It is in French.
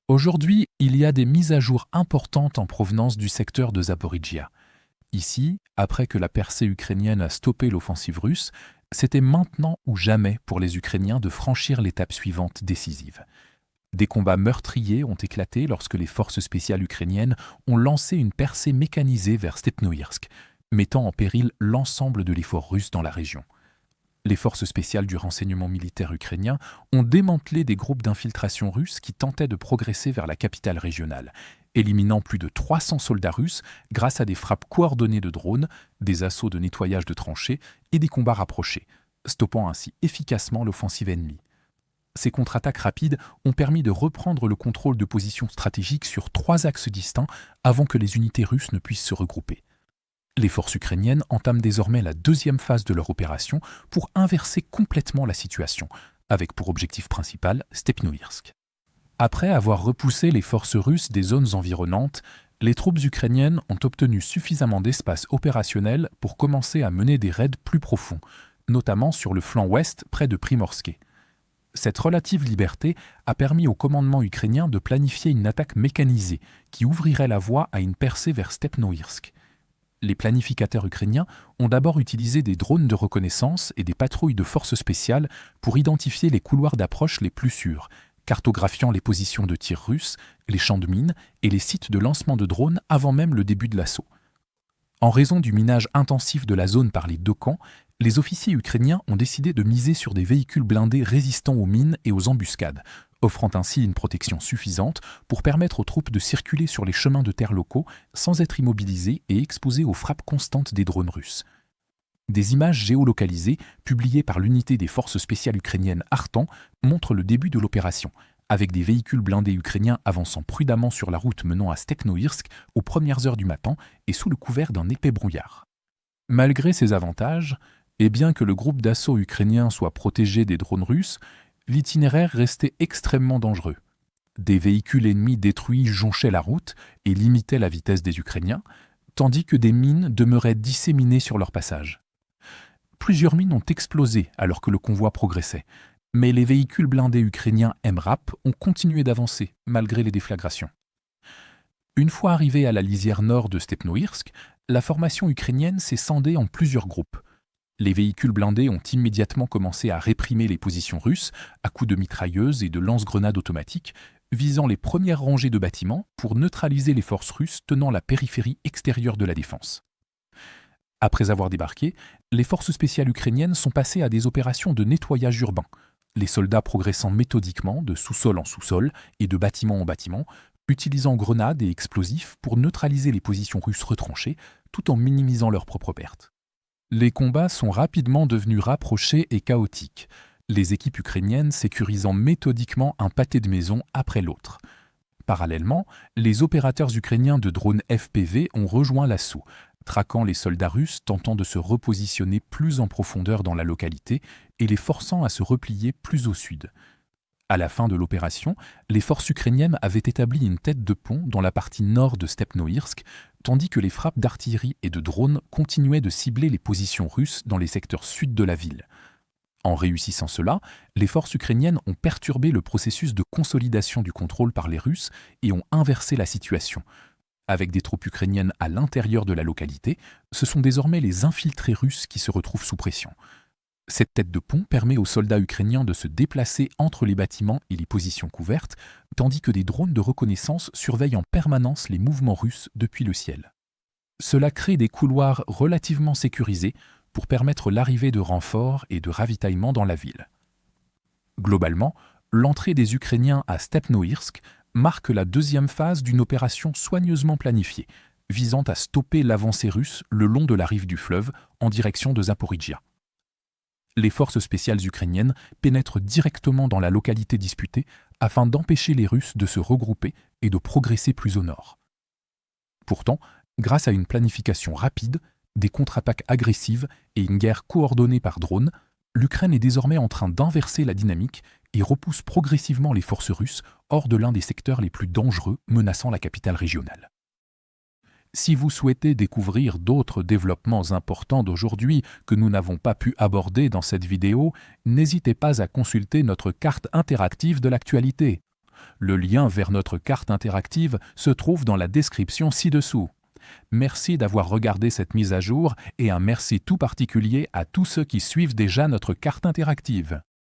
Aujourd'hui, il y a des mises à jour importantes en provenance du secteur de Zaporijia. Ici, après que la percée ukrainienne a stoppé l'offensive russe, c'était maintenant ou jamais pour les Ukrainiens de franchir l'étape suivante décisive. Des combats meurtriers ont éclaté lorsque les forces spéciales ukrainiennes ont lancé une percée mécanisée vers Stepnoïrsk, mettant en péril l'ensemble de l'effort russe dans la région. Les forces spéciales du renseignement militaire ukrainien ont démantelé des groupes d'infiltration russes qui tentaient de progresser vers la capitale régionale, éliminant plus de 300 soldats russes grâce à des frappes coordonnées de drones, des assauts de nettoyage de tranchées et des combats rapprochés, stoppant ainsi efficacement l'offensive ennemie. Ces contre-attaques rapides ont permis de reprendre le contrôle de positions stratégiques sur 3 axes distincts avant que les unités russes ne puissent se regrouper. Les forces ukrainiennes entament désormais la deuxième phase de leur opération pour inverser complètement la situation, avec pour objectif principal Stepnoïrsk. Après avoir repoussé les forces russes des zones environnantes, les troupes ukrainiennes ont obtenu suffisamment d'espace opérationnel pour commencer à mener des raids plus profonds, notamment sur le flanc ouest près de Primorske. Cette relative liberté a permis au commandement ukrainien de planifier une attaque mécanisée qui ouvrirait la voie à une percée vers Stepnoïrsk. Les planificateurs ukrainiens ont d'abord utilisé des drones de reconnaissance et des patrouilles de forces spéciales pour identifier les couloirs d'approche les plus sûrs, cartographiant les positions de tir russes, les champs de mines et les sites de lancement de drones avant même le début de l'assaut. En raison du minage intensif de la zone par les deux camps, les officiers ukrainiens ont décidé de miser sur des véhicules blindés résistants aux mines et aux embuscades, offrant ainsi une protection suffisante pour permettre aux troupes de circuler sur les chemins de terre locaux sans être immobilisées et exposées aux frappes constantes des drones russes. Des images géolocalisées, publiées par l'unité des forces spéciales ukrainiennes Artan, montrent le début de l'opération, avec des véhicules blindés ukrainiens avançant prudemment sur la route menant à Stepnoïrsk aux premières heures du matin et sous le couvert d'un épais brouillard. Malgré ces avantages, et bien que le groupe d'assaut ukrainien soit protégé des drones russes, l'itinéraire restait extrêmement dangereux. Des véhicules ennemis détruits jonchaient la route et limitaient la vitesse des Ukrainiens, tandis que des mines demeuraient disséminées sur leur passage. Plusieurs mines ont explosé alors que le convoi progressait, mais les véhicules blindés ukrainiens MRAP ont continué d'avancer malgré les déflagrations. Une fois arrivés à la lisière nord de Stepnoïrsk, la formation ukrainienne s'est scindée en plusieurs groupes. Les véhicules blindés ont immédiatement commencé à réprimer les positions russes à coups de mitrailleuses et de lance-grenades automatiques, visant les premières rangées de bâtiments pour neutraliser les forces russes tenant la périphérie extérieure de la défense. Après avoir débarqué, les forces spéciales ukrainiennes sont passées à des opérations de nettoyage urbain, les soldats progressant méthodiquement de sous-sol en sous-sol et de bâtiment en bâtiment, utilisant grenades et explosifs pour neutraliser les positions russes retranchées tout en minimisant leurs propres pertes. Les combats sont rapidement devenus rapprochés et chaotiques, les équipes ukrainiennes sécurisant méthodiquement un pâté de maison après l'autre. Parallèlement, les opérateurs ukrainiens de drones FPV ont rejoint l'assaut, traquant les soldats russes tentant de se repositionner plus en profondeur dans la localité et les forçant à se replier plus au sud. À la fin de l'opération, les forces ukrainiennes avaient établi une tête de pont dans la partie nord de Stepnoïrsk, tandis que les frappes d'artillerie et de drones continuaient de cibler les positions russes dans les secteurs sud de la ville. En réussissant cela, les forces ukrainiennes ont perturbé le processus de consolidation du contrôle par les Russes et ont inversé la situation. Avec des troupes ukrainiennes à l'intérieur de la localité, ce sont désormais les infiltrés russes qui se retrouvent sous pression. Cette tête de pont permet aux soldats ukrainiens de se déplacer entre les bâtiments et les positions couvertes, tandis que des drones de reconnaissance surveillent en permanence les mouvements russes depuis le ciel. Cela crée des couloirs relativement sécurisés pour permettre l'arrivée de renforts et de ravitaillement dans la ville. Globalement, l'entrée des Ukrainiens à Stepnoïrsk marque la deuxième phase d'une opération soigneusement planifiée, visant à stopper l'avancée russe le long de la rive du fleuve en direction de Zaporijia. Les forces spéciales ukrainiennes pénètrent directement dans la localité disputée afin d'empêcher les Russes de se regrouper et de progresser plus au nord. Pourtant, grâce à une planification rapide, des contre-attaques agressives et une guerre coordonnée par drone, l'Ukraine est désormais en train d'inverser la dynamique et repousse progressivement les forces russes hors de l'un des secteurs les plus dangereux menaçant la capitale régionale. Si vous souhaitez découvrir d'autres développements importants d'aujourd'hui que nous n'avons pas pu aborder dans cette vidéo, n'hésitez pas à consulter notre carte interactive de l'actualité. Le lien vers notre carte interactive se trouve dans la description ci-dessous. Merci d'avoir regardé cette mise à jour et un merci tout particulier à tous ceux qui suivent déjà notre carte interactive.